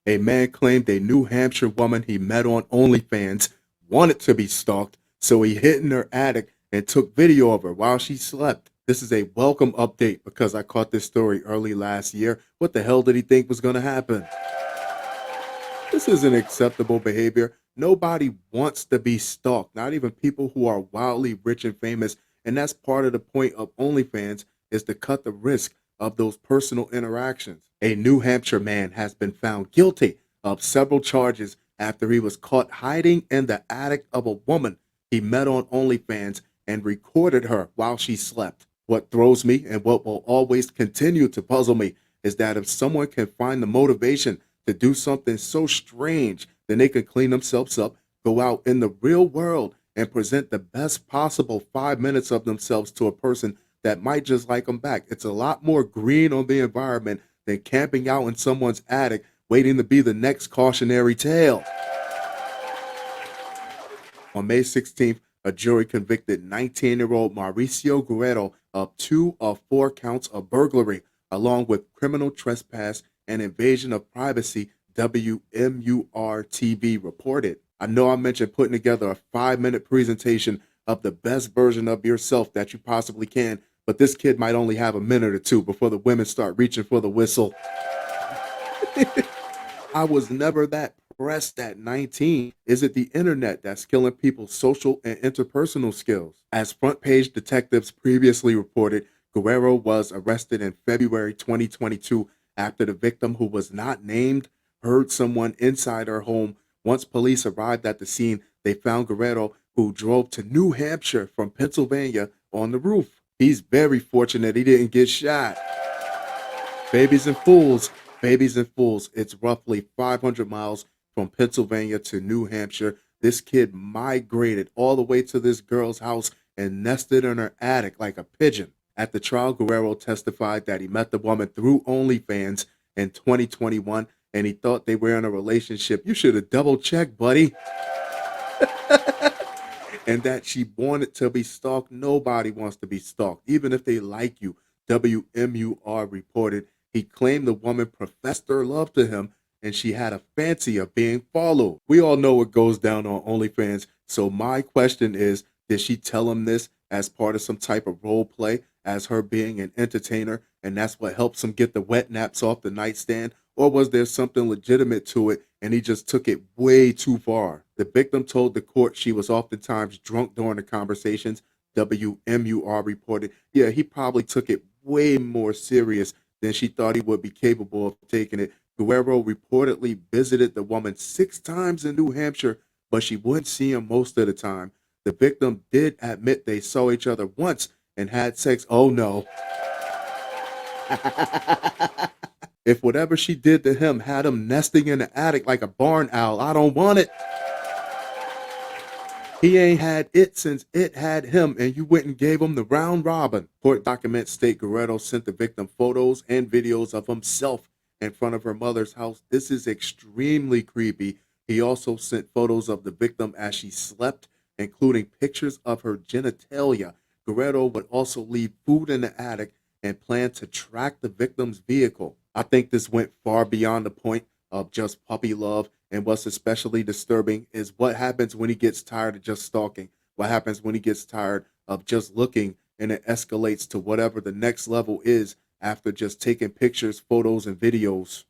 A man claimed a New Hampshire woman he met on OnlyFans wanted to be stalked, so he hid in her attic and took video of her while she slept. This is a welcome update because I caught this story early last year. What the hell did he think was going to happen? This isn't acceptable behavior. Nobody wants to be stalked, not even people who are wildly rich and famous. And that's part of the point of OnlyFans, is to cut the risk of those personal interactions. A New Hampshire man has been found guilty of several charges after he was caught hiding in the attic of a woman he met on OnlyFans and recorded her while she slept. What throws me and what will always continue to puzzle me is that if someone can find the motivation to do something so strange, then they can clean themselves up, go out in the real world, and present the best possible 5 minutes of themselves to a person that might just like them back. It's a lot more green on the environment than camping out in someone's attic waiting to be the next cautionary tale. On May 16th, a jury convicted 19-year-old Mauricio Guerrero of 2 of 4 counts of burglary, along with criminal trespass and invasion of privacy, WMUR-TV reported. I know I mentioned putting together a 5-minute presentation of the best version of yourself that you possibly can, but this kid might only have a minute or two before the women start reaching for the whistle. I was never that pressed at 19. Is it the internet that's killing people's social and interpersonal skills? As front page detectives previously reported, Guerrero was arrested in February 2022 after the victim, who was not named, heard someone inside her home. Once police arrived at the scene, they found Guerrero, who drove to New Hampshire from Pennsylvania, on the roof. He's very fortunate he didn't get shot. Babies and fools, it's roughly 500 miles from Pennsylvania to New Hampshire. This kid migrated all the way to this girl's house and nested in her attic like a pigeon. At the trial, Guerrero testified that he met the woman through OnlyFans in 2021 and he thought they were in a relationship. You should have double-checked, buddy. And that she wanted to be stalked. Nobody wants to be stalked, even if they like you. WMUR reported he claimed the woman professed her love to him and she had a fancy of being followed. We all know what goes down on OnlyFans, so my question is, did she tell him this as part of some type of role play, as her being an entertainer, and that's what helps him get the wet naps off the nightstand? Or was there something legitimate to it and he just took it way too far? The victim told the court she was oftentimes drunk during the conversations. WMUR reported, yeah, he probably took it way more serious than she thought he would be capable of taking it. Guerrero reportedly visited the woman 6 times in New Hampshire, but she wouldn't see him most of the time. The victim did admit they saw each other once and had sex. Oh no. If whatever she did to him had him nesting in the attic like a barn owl, I don't want it. He ain't had it since it had him, and you went and gave him the round robin. Court documents state Guerrero sent the victim photos and videos of himself in front of her mother's house. This is extremely creepy. He also sent photos of the victim as she slept, including pictures of her genitalia. Guerrero would also leave food in the attic and planned to track the victim's vehicle. I think this went far beyond the point of just puppy love, and what's especially disturbing is what happens when he gets tired of just stalking. What happens when he gets tired of just looking, and it escalates to whatever the next level is after just taking pictures, photos, and videos.